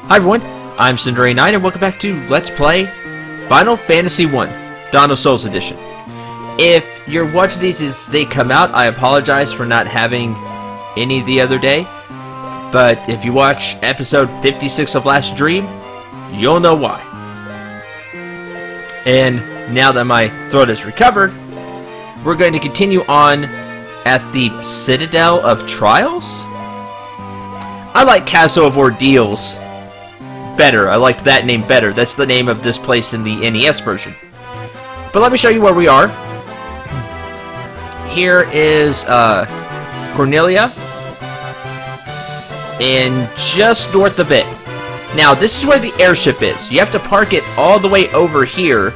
Hi everyone, I'm Cendril and welcome back to Let's Play Final Fantasy I, Dawn of Souls Edition. If you're watching these as they come out, I apologize for not having any the other day. But if you watch episode 56 of Last Dream, you'll know why. And now that my throat is recovered, we're going to continue on at the Citadel of Trials? I like Castle of Ordeals better. I liked that name better. That's the name of this place in the NES version. But let me show you where we are. Here is Cornelia, and just north of it. Now, this is where the airship is. You have to park it all the way over here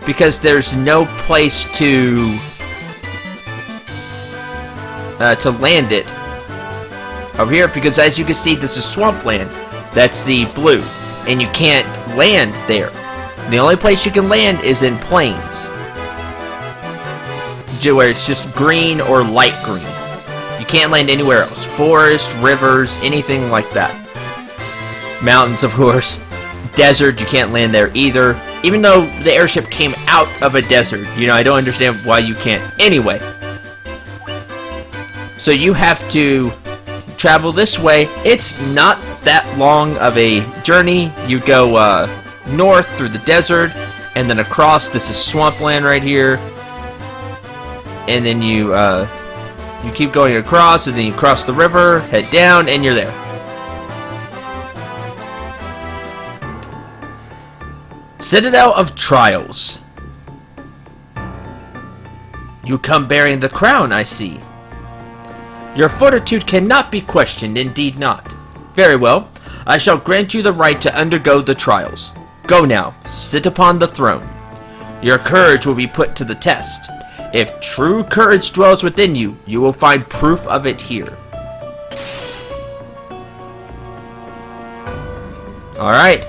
because there's no place to land it over here, because as you can see, this is swampland. That's the blue, and you can't land there. The only place you can land is in plains, where it's just green or light green. You can't land anywhere else. Forest, rivers, anything like that. Mountains, of course. Desert, you can't land there either. Even though the airship came out of a desert. You know, I don't understand why you can't. Anyway. So you have to travel this way. It's not that long of a journey. You go north through the desert, and then across. This is swampland right here. And then you keep going across, and then you cross the river, head down, and you're there. Citadel of Trials. You come bearing the crown, I see. Your fortitude cannot be questioned, indeed not. Very well, I shall grant you the right to undergo the trials. Go now, sit upon the throne. Your courage will be put to the test. If true courage dwells within you, you will find proof of it here. Alright.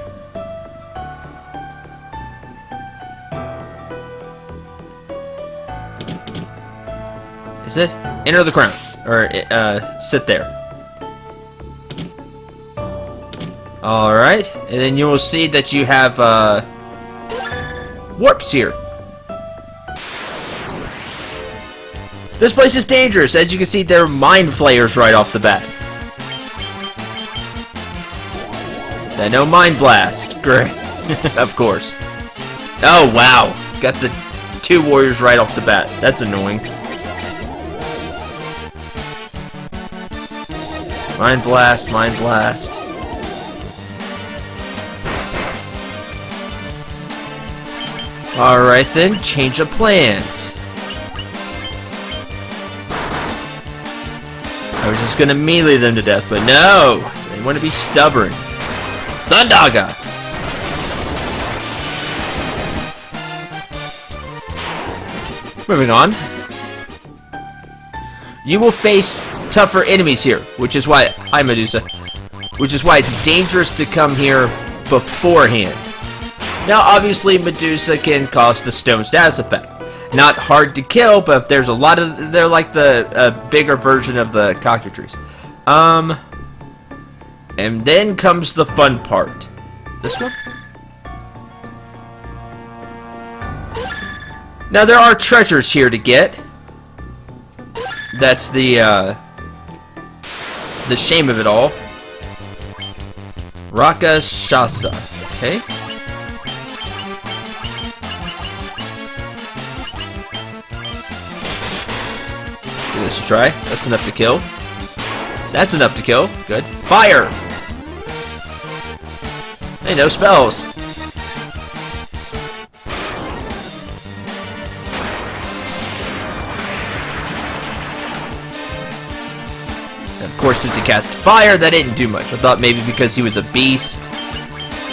Is it? Enter the crown. Or, sit there. Alright. And then you will see that you have, warps here. This place is dangerous. As you can see, there are mind flayers right off the bat. Then no mind blast. Great. Of course. Oh, wow. Got the two warriors right off the bat. That's annoying. Mind blast, mind blast. Alright then, change of plans. I was just gonna melee them to death, but no! They want to be stubborn. Thundaga! Moving on. You will face tougher enemies here, which is why which is why it's dangerous to come here beforehand. Now, obviously, Medusa can cause the stone status effect. Not hard to kill, but if there's a lot of... They're like the bigger version of the cockatrices. And then comes the fun part. This one? Now, there are treasures here to get. That's the shame of it all. Rakashasa. Okay. Give this a try. That's enough to kill. That's enough to kill. Good. Fire! Hey, no spells. Of course, since he cast fire, that didn't do much. I thought maybe because he was a beast,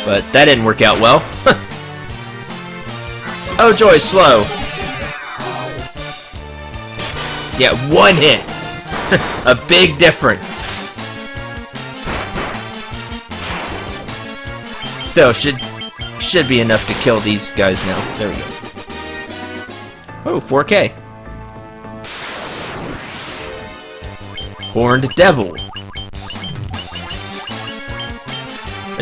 but that didn't work out well. Oh joy, slow. Yeah, one hit. A big difference. Still, should be enough to kill these guys now. There we go. Oh, 4K. Horned Devil.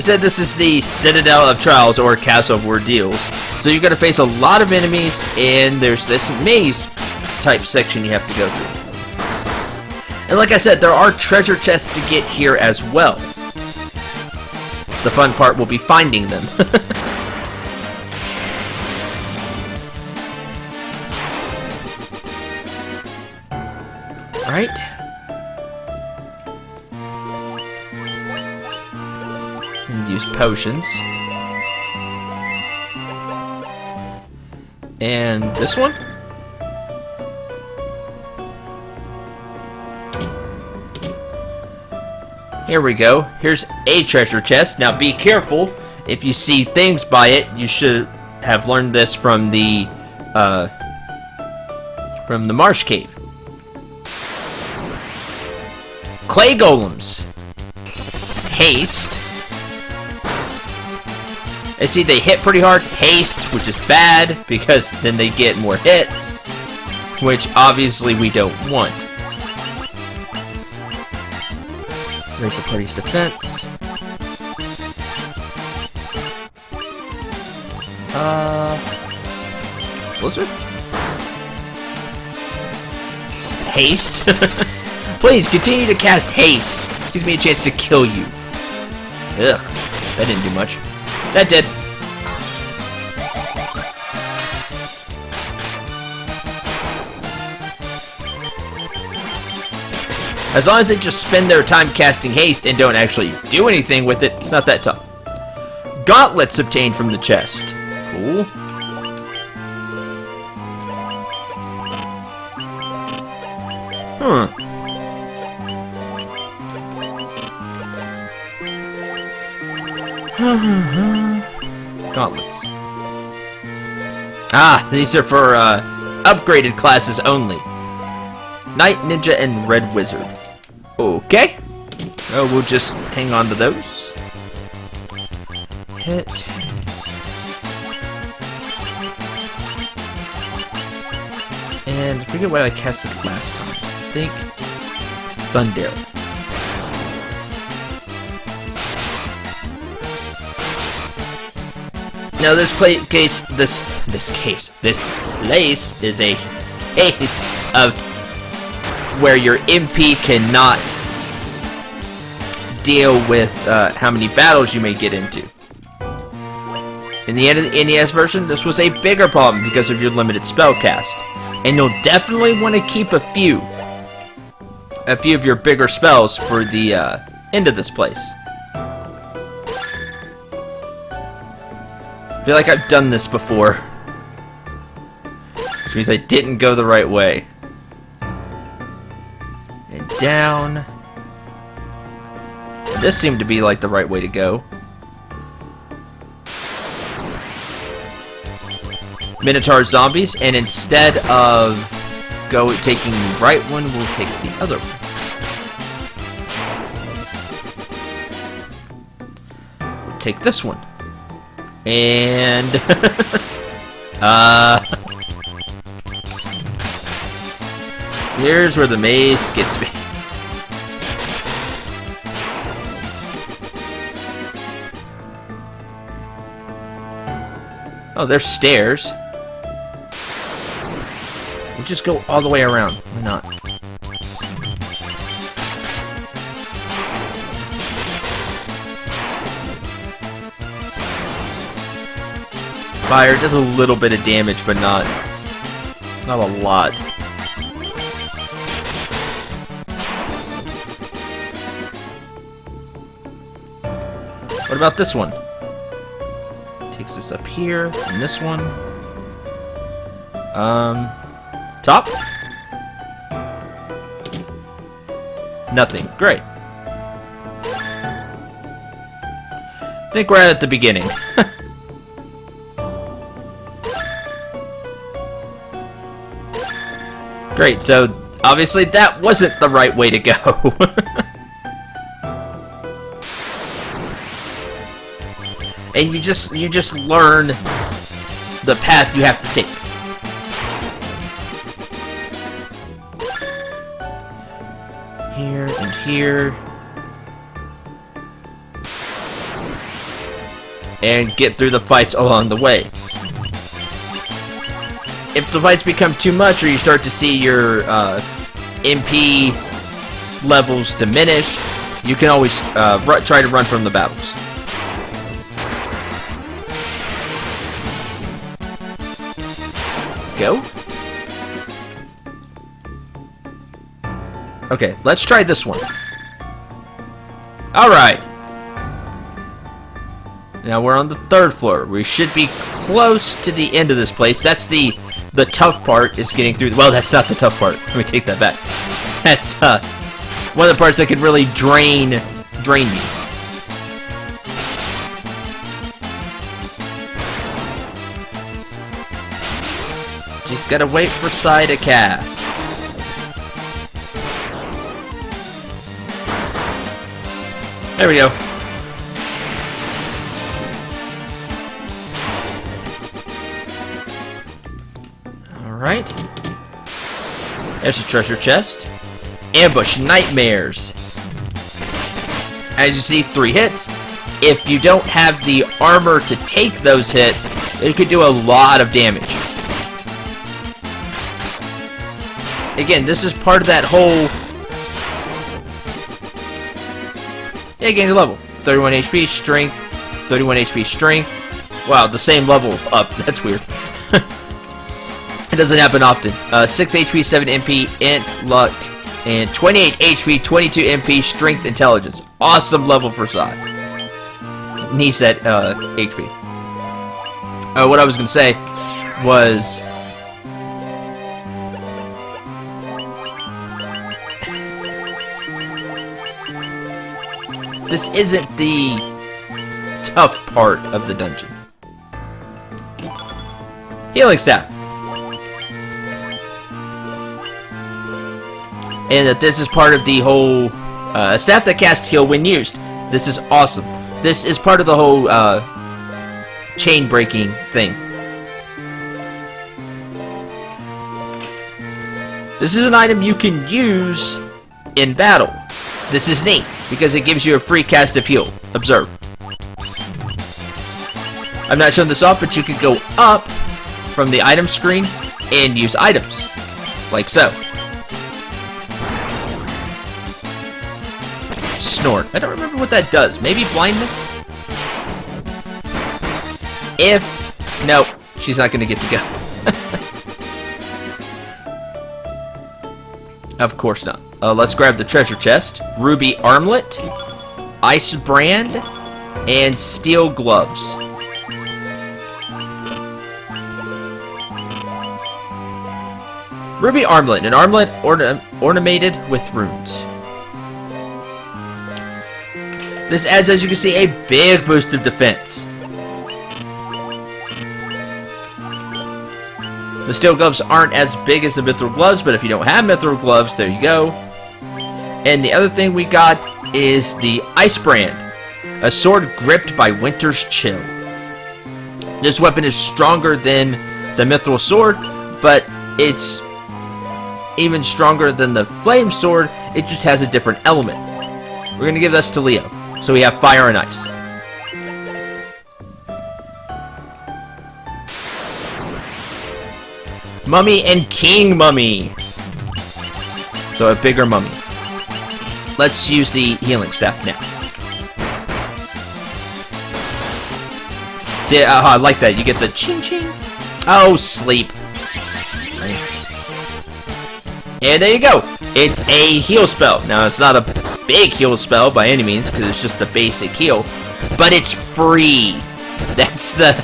said this is the Citadel of Trials, or Castle of Ordeals. So you're going to face a lot of enemies, and there's this maze type section you have to go through. And like I said, there are treasure chests to get here as well. The fun part will be finding them. Right? And use potions. And this one? Here we go. Here's a treasure chest. Now be careful. If you see things by it, you should have learned this from the marsh cave. Clay golems. Haste. I see they hit pretty hard. Haste, which is bad, because then they get more hits, which obviously we don't want. Raise the party's defense. Blizzard? Haste? Please, continue to cast haste. Gives me a chance to kill you. Ugh, that didn't do much. That did. As long as they just spend their time casting haste and don't actually do anything with it, it's not that tough. Gauntlets obtained from the chest. Cool. Gauntlets. Ah, these are for upgraded classes only. Knight, Ninja, and Red Wizard. Okay. Oh, we'll just hang on to those. Hit. And I forget what I casted last time. I think Thunder. Now this place is a case of where your MP cannot deal with how many battles you may get into. In the NES version, this was a bigger problem because of your limited spell cast, and you'll definitely want to keep a few of your bigger spells for the end of this place. I feel like I've done this before, which means I didn't go the right way. And down. This seemed to be like the right way to go. Minotaur zombies, and instead of taking the right one, we'll take the other one. We'll take this one. And here's where the maze gets me. Oh, there's stairs. We'll just go all the way around. Why not? Fire does a little bit of damage, but not a lot. What about this one? Takes us up here, and this one. Top? Nothing. Great. I think we're at the beginning. Great, so obviously that wasn't the right way to go. And you just learn the path you have to take. Here and here. and get through the fights along the way. If the fights become too much or you start to see your MP levels diminish, you can always try to run from the battles. Go. Okay, let's try this one. Alright. Now we're on the 3rd floor. We should be close to the end of this place. That's the tough part, is getting through. Well, that's not the tough part. Let me take that back. That's one of the parts that could really drain me. Just gotta wait for Sai to cast. There we go. Alright. There's a treasure chest. Ambush nightmares. As you see, 3 hits. If you don't have the armor to take those hits, it could do a lot of damage. Again, this is part of that whole... Yeah, gain the level. 31 HP, strength, 31 HP, strength. Wow, the same level up. That's weird. It doesn't happen often. 6 HP, 7 MP, int, luck, and 28 HP, 22 MP, strength, intelligence. Awesome level for Sai. He said HP. What I was going to say was... This isn't the tough part of the dungeon. Healing staff. And that this is part of the whole staff that casts heal when used. This is awesome. This is part of the whole chain breaking thing. This is an item you can use in battle. This is neat because it gives you a free cast of heal. Observe. I'm not showing this off, but you can go up from the item screen and use items. Like so. Snort. I don't remember what that does. Maybe blindness? If... Nope. She's not going to get to go. Of course not. Let's grab the treasure chest. Ruby armlet, ice brand, and steel gloves. Ruby armlet, an armlet ornamented with runes. This adds, as you can see, a big boost of defense. The steel gloves aren't as big as the mithril gloves, but if you don't have mithril gloves, there you go. And the other thing we got is the ice brand, a sword gripped by winter's chill. This weapon is stronger than the mithril sword, but it's even stronger than the flame sword. It just has a different element. We're going to give this to Leo. So we have fire and ice. Mummy and King Mummy. So a bigger mummy. Let's use the healing staff now. I like that. You get the ching ching. Oh, sleep. And there you go. It's a heal spell. Now, it's not a big heal spell by any means, because it's just the basic heal. But it's free. That's the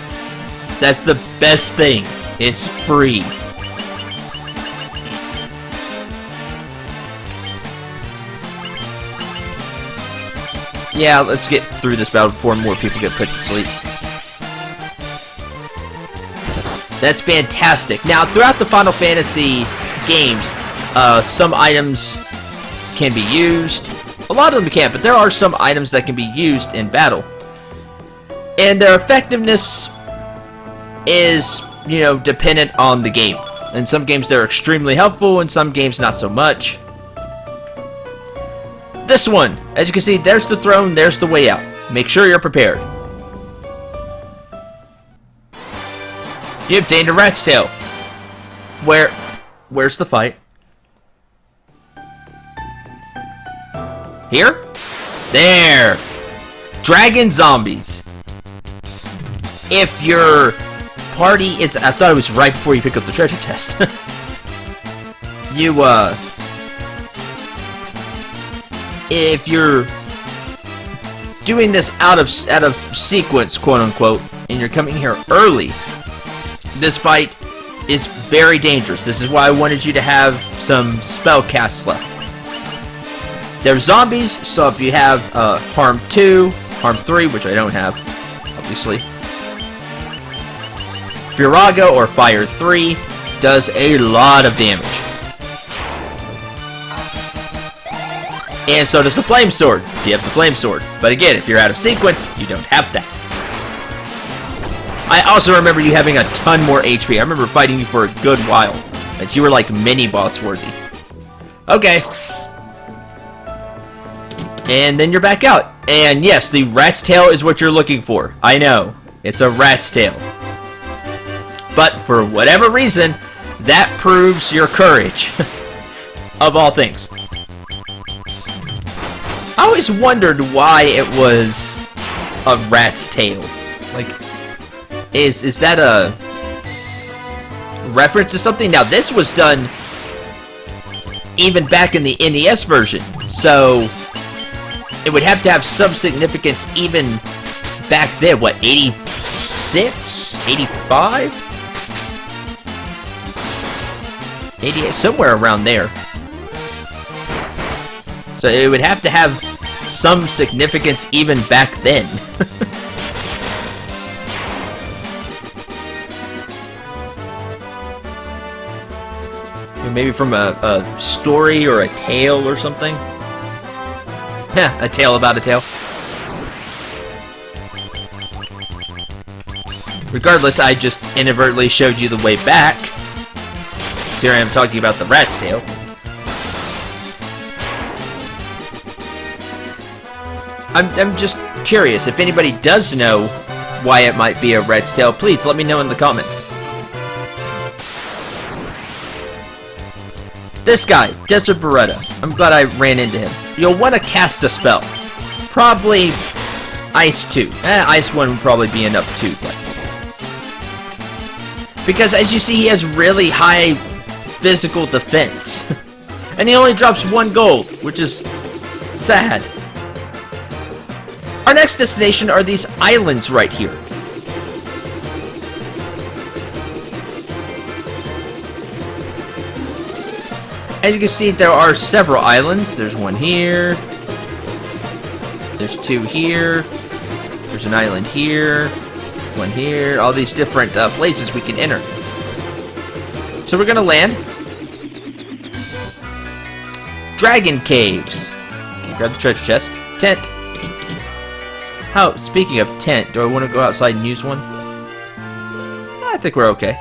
best thing. It's free. Yeah, let's get through this battle before more people get put to sleep. That's fantastic. Now, throughout the Final Fantasy games, some items can be used. A lot of them can't, but there are some items that can be used in battle. And their effectiveness is, you know, dependent on the game. In some games they're extremely helpful, in some games not so much. This one, as you can see, there's the throne, there's the way out. Make sure you're prepared. You obtained a rat's tail. Where's the fight? Here? There! Dragon zombies. If your party is... I thought it was right before you pick up the treasure chest. If you're doing this out of sequence, quote unquote, and you're coming here early, this fight is very dangerous. This is why I wanted you to have some spell casts left. They're zombies, so if you have harm 2, harm 3, which I don't have, obviously. Firaga or Fire 3 does a lot of damage. And so does the Flame Sword, if you have the Flame Sword. But again, if you're out of sequence, you don't have that. I also remember you having a ton more HP. I remember fighting you for a good while. But you were like mini-boss worthy. Okay. And then you're back out. And yes, the rat's tail is what you're looking for. I know. It's a rat's tail. But for whatever reason, that proves your courage. Of all things. I always wondered why it was a rat's tail. Like, is that a reference to something? Now, this was done even back in the NES version, so it would have to have some significance even back then. What, 86? 85? 88? Somewhere around there. So it would have to have some significance even back then. Maybe from a story or a tale or something. Yeah, a tale about a tale. Regardless, I just inadvertently showed you the way back. So here I am talking about the rat's tail. I'm just curious, if anybody does know why it might be a rat's tail, please let me know in the comments. This guy, Desert Beretta. I'm glad I ran into him. You'll want to cast a spell. Probably Ice 2. Ice 1 would probably be enough too, but... Because as you see, he has really high physical defense. And he only drops 1 gold, which is sad. Our next destination are these islands right here. As you can see, there are several islands. There's one here. There's 2 here. There's an island here. One here. All these different places we can enter. So we're going to land. Dragon Caves. Grab the treasure chest. Tent. Oh, speaking of tent, do I want to go outside and use one? I think we're okay.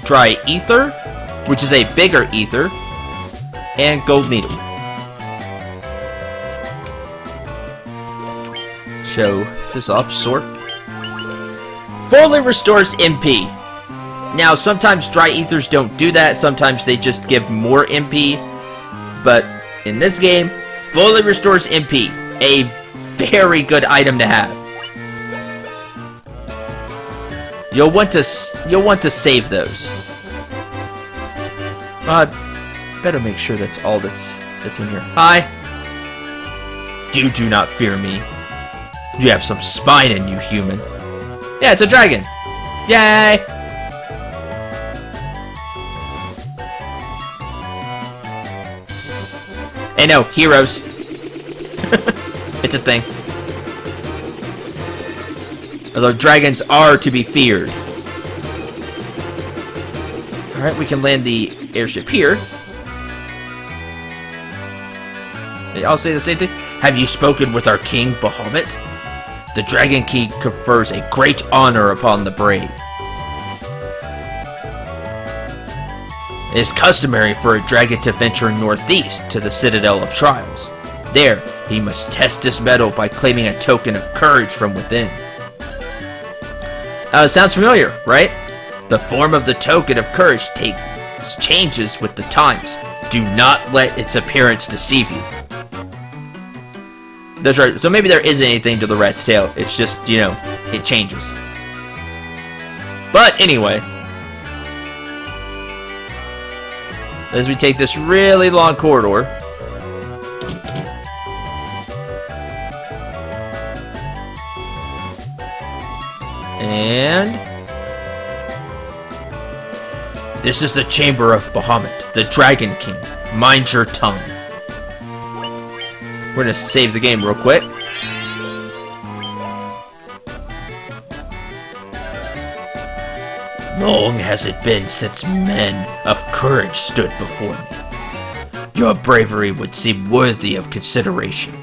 Dry Ether, which is a bigger ether, and Gold Needle. Show this off, sort. Fully restores MP. Now, sometimes dry ethers don't do that, sometimes they just give more MP, but in this game, fully restores MP. A very good item to have. You'll want to save those. Better make sure that's all that's in here. Hi. You do not fear me. You have some spine in you, human. Yeah, it's a dragon. Yay! Hey, no, heroes. It's a thing. Although dragons are to be feared. Alright, we can land the airship here. They all say the same thing. Have you spoken with our king, Bahamut? The Dragon King confers a great honor upon the brave. It is customary for a dragon to venture northeast to the Citadel of Trials. There, he must test his mettle by claiming a token of courage from within. Sounds familiar, right? The form of the token of courage changes with the times. Do not let its appearance deceive you. That's right. So maybe there isn't anything to the rat's tail. It's just, you know, it changes. But anyway, as we take this really long corridor, and this is the chamber of Bahamut, the Dragon King. Mind your tongue. We're gonna save the game real quick. Long has it been since men of courage stood before me. Your bravery would seem worthy of consideration.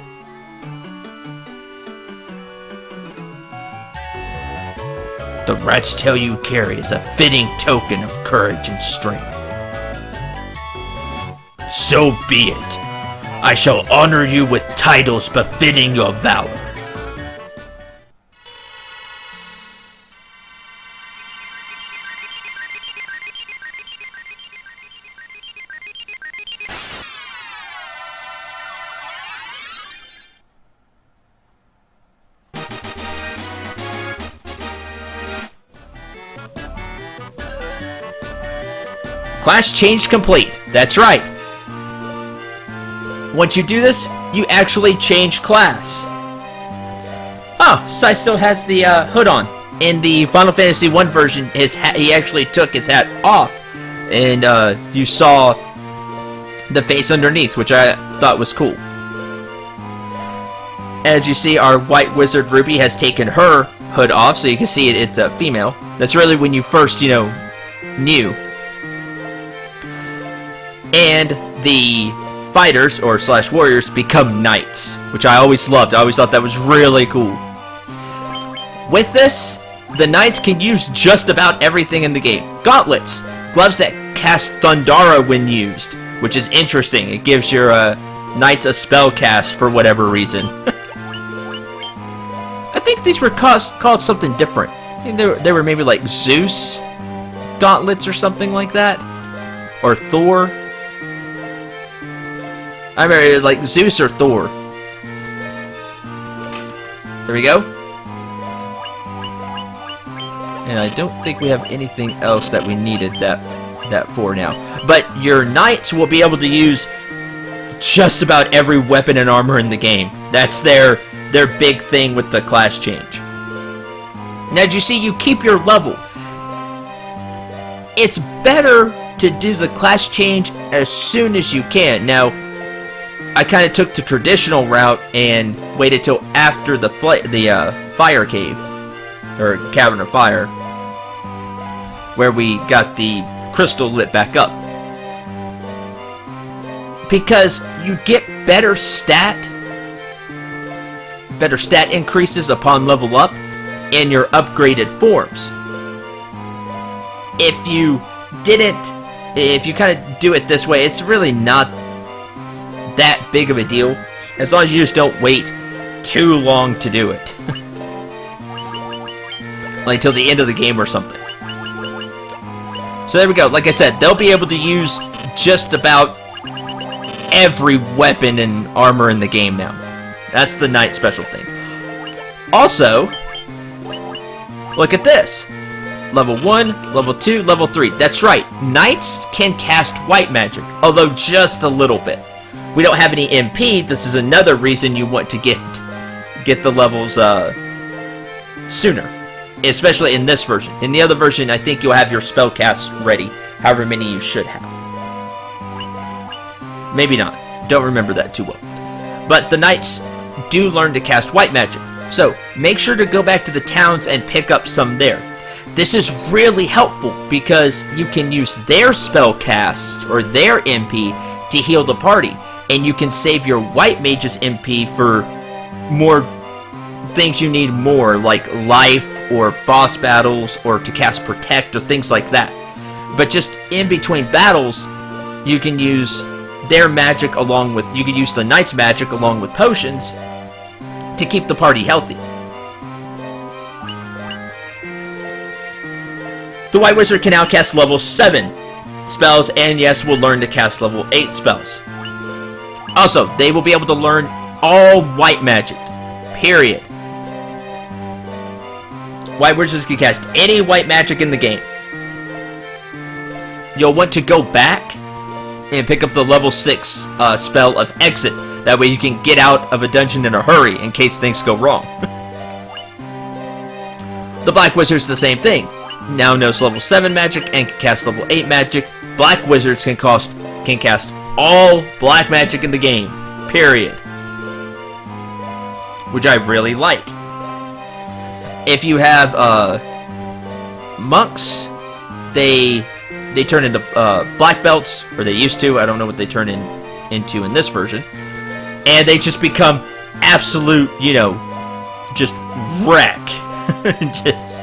The rat's tail you carry is a fitting token of courage and strength. So be it. I shall honor you with titles befitting your valor. Class change complete. That's right. Once you do this, you actually change class. Oh, Sai still has the hood on. In the Final Fantasy 1 version, he actually took his hat off, and you saw the face underneath, which I thought was cool. As you see, our white wizard Ruby has taken her hood off, so you can see it's a female. That's really when you first, you know, knew. And the fighters, or slash warriors, become knights, which I always loved. I always thought that was really cool. With this, the knights can use just about everything in the game. Gauntlets, gloves that cast Thundara when used, which is interesting. It gives your knights a spell cast for whatever reason. I think these were called something different. I think they were maybe like Zeus gauntlets or something like that, or Thor. I remember like Zeus or Thor. There we go. And I don't think we have anything else that we needed that for now. But your knights will be able to use just about every weapon and armor in the game. That's their big thing with the class change. Now, as you see, you keep your level. It's better to do the class change as soon as you can. Now, I kind of took the traditional route and waited till after the fire cave, or cavern of fire, where we got the crystal lit back up. Because you get better stat increases upon level up in your upgraded forms. If you kind of do it this way, it's really not that big of a deal, as long as you just don't wait too long to do it. Like till the end of the game or something. So there we go. Like I said, they'll be able to use just about every weapon and armor in the game now. That's the knight special thing. Also, look at this. Level 1, Level 2, Level 3. That's right. Knights can cast white magic, although just a little bit. We don't have any MP. This is another reason you want to get the levels sooner, especially in this version. In the other version, I think you'll have your spell casts ready, however many you should have. Maybe not. Don't remember that too well. But the knights do learn to cast white magic, so make sure to go back to the towns and pick up some there. This is really helpful because you can use their spell cast or their MP to heal the party. And you can save your white mage's MP for more things you need more, like life or boss battles or to cast protect or things like that. But just in between battles, you can use their magic you can use the knight's magic along with potions to keep the party healthy. The White Wizard can now cast level 7 spells, and yes, will learn to cast level 8 spells. Also, they will be able to learn all white magic. Period. White Wizards can cast any white magic in the game. You'll want to go back and pick up the level 6 spell of Exit. That way you can get out of a dungeon in a hurry in case things go wrong. The Black Wizard's the same thing. Now knows level 7 magic and can cast level 8 magic. Black Wizards can cast all black magic in the game. Period. Which I really like. If you have monks, they turn into black belts, or they used to. I don't know what they turn into in this version. And they just become absolute, you know, just wreck. Just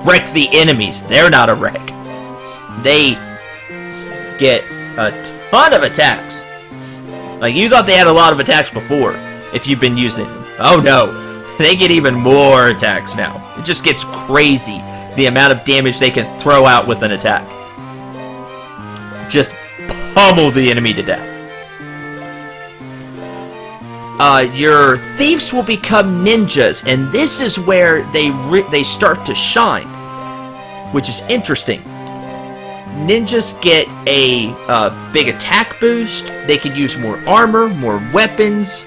wreck the enemies. They're not a wreck. They get a ton of attacks. Like, you thought they had a lot of attacks before, if you've been using them. Oh no, they get even more attacks now. It just gets crazy, the amount of damage they can throw out with an attack. Just pummel the enemy to death. Your thieves will become ninjas, and this is where they start to shine, which is interesting. Ninjas get a big attack boost. They can use more armor, more weapons.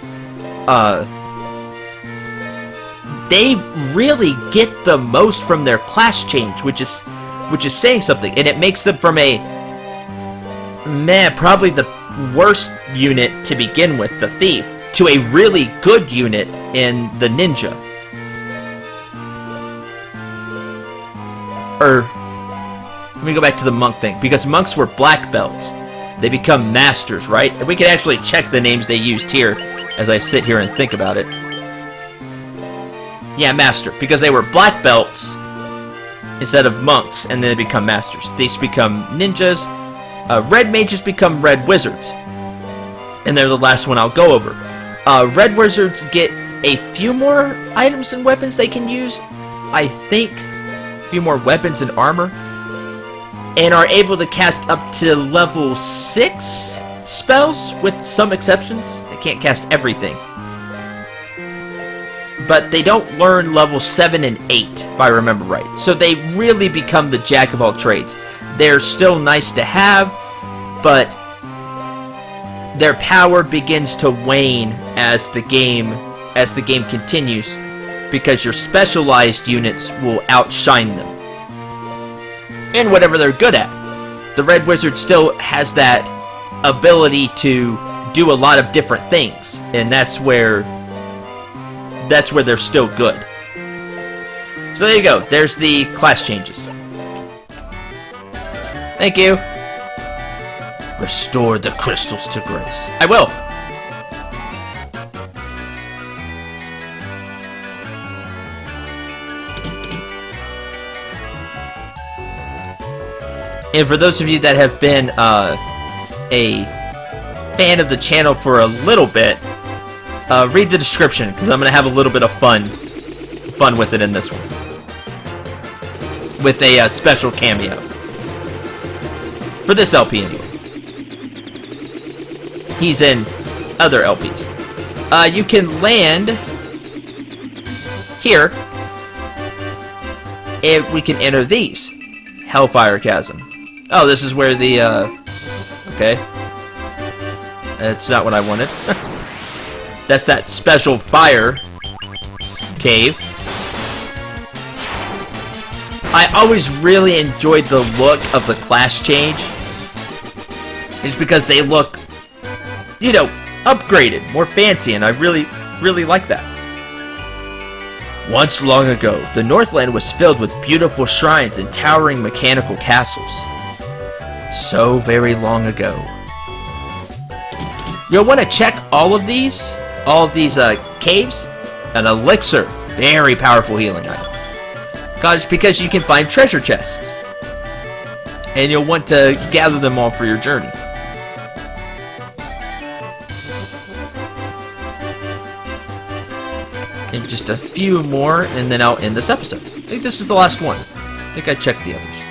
They really get the most from their class change, which is saying something, and it makes them from a probably the worst unit to begin with, the thief, to a really good unit in the ninja. Let me go back to the monk thing, because monks were black belts. They become masters, right? And we can actually check the names they used here as I sit here and think about it. Yeah, master, because they were black belts instead of monks, and then they become masters. They just become ninjas. Red mages become red wizards. And they're the last one I'll go over. Red wizards get a few more items and weapons they can use. I think a few more weapons and armor. And are able to cast up to level 6 spells, with some exceptions. They can't cast everything. But they don't learn level 7 and 8, if I remember right. So they really become the jack of all trades. They're still nice to have, but their power begins to wane as the game continues, because your specialized units will outshine them in whatever they're good at. The Red Wizard still has that ability to do a lot of different things, and that's where they're still good. So there you go. There's the class changes. Thank you. Restore the crystals to grace. I will. And for those of you that have been a fan of the channel for a little bit, read the description, because I'm going to have a little bit of fun with it in this one. With a special cameo. For this LP, anyway. He's in other LPs. You can land here, and we can enter these. Hellfire Chasm. Oh, this is where the, okay. That's not what I wanted. That's that special fire cave. I always really enjoyed the look of the class change. It's because they look, you know, upgraded, more fancy, and I really, really like that. Once long ago, the Northland was filled with beautiful shrines and towering mechanical castles. So very long ago. You'll want to check all of these caves. An elixir, very powerful healing item. Because you can find treasure chests. And you'll want to gather them all for your journey. And just a few more, and then I'll end this episode. I think this is the last one. I think I checked the others.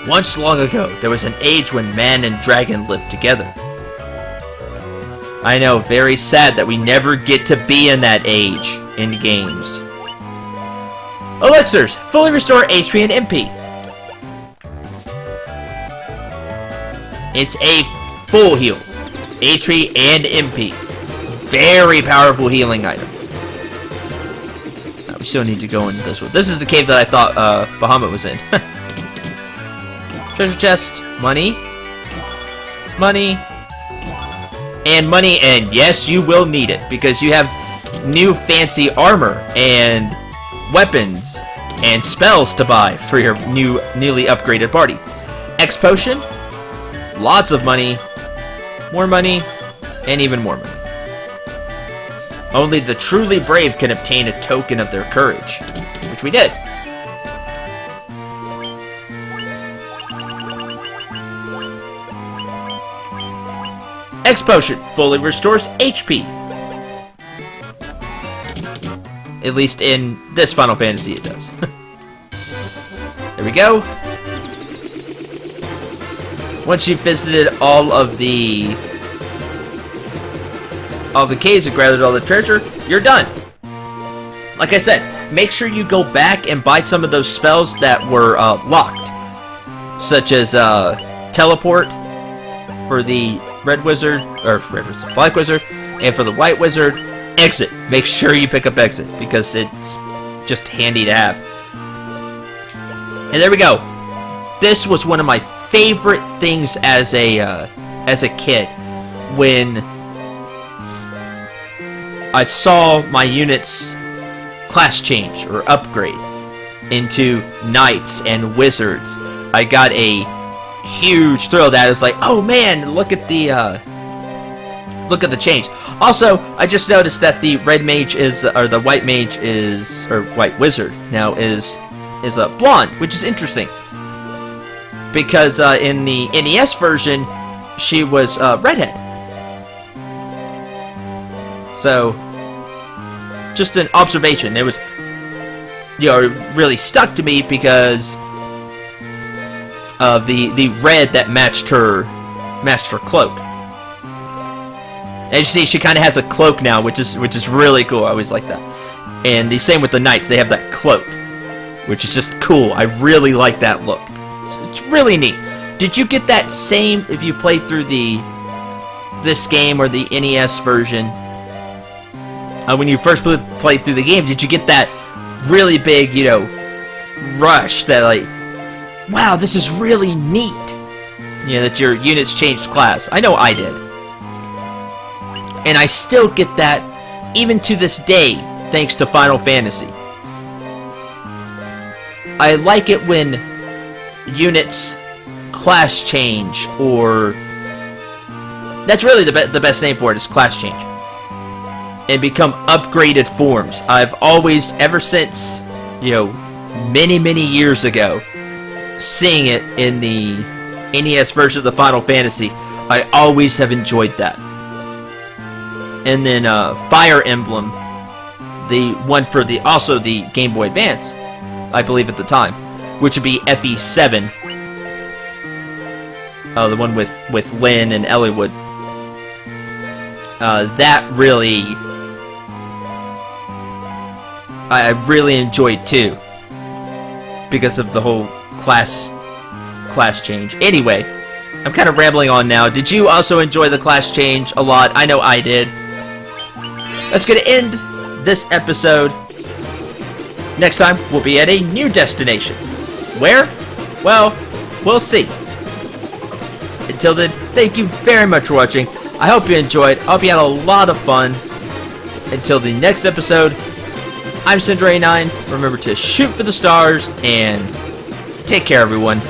Once long ago, there was an age when man and dragon lived together. I know, very sad that we never get to be in that age in games. Elixirs, fully restore HP and MP. It's a full heal, HP and MP. Very powerful healing item. We still need to go into this one. This is the cave that I thought Bahamut was in. Treasure chest, money, money, and yes, you will need it because you have new fancy armor and weapons and spells to buy for your newly upgraded party. X potion, lots of money, and even more money. Only the truly brave can obtain a token of their courage, which we did. X potion fully restores HP. At least in this Final Fantasy it does. There we go. Once you've visited all the caves and gathered all the treasure, you're done. Like I said, make sure you go back and buy some of those spells that were locked, such as teleport for the red wizard, or black wizard, and for the white wizard, exit. Make sure you pick up exit because it's just handy to have. And there we go. This was one of my favorite things as a kid when I saw my unit's class change or upgrade into knights and wizards. I got a huge thrill that is like, oh man, look at the change. Also, I just noticed that the red mage is, or the white mage is, or white wizard now is a blonde, which is interesting because in the NES version she was redhead. So, just an observation. It was, it really stuck to me because of the red that matched her cloak. As you see, she kind of has a cloak now, which is really cool. I always like that. And the same with the knights; they have that cloak, which is just cool. I really like that look. It's really neat. Did you get that same if you played through this game or the NES version? When you first played through the game, did you get that really big, rush that like, wow, this is really neat? That your units changed class. I know I did. And I still get that even to this day, thanks to Final Fantasy. I like it when units class change, or that's really the best name for it is class change, and become upgraded forms. I've always, ever since, many years ago, seeing it in the NES version of the Final Fantasy, I always have enjoyed that. And then Fire Emblem, the one for also the Game Boy Advance, I believe at the time, which would be FE7. The one with Lynn and Eliwood. That really, I really enjoyed too, because of the whole class change. Anyway, I'm kind of rambling on now. Did you also enjoy the class change a lot? I know I did. That's going to end this episode. Next time, we'll be at a new destination. Where? Well, we'll see. Until then, thank you very much for watching. I hope you enjoyed. I hope you had a lot of fun. Until the next episode, I'm Cendril. Remember to shoot for the stars and take care, everyone.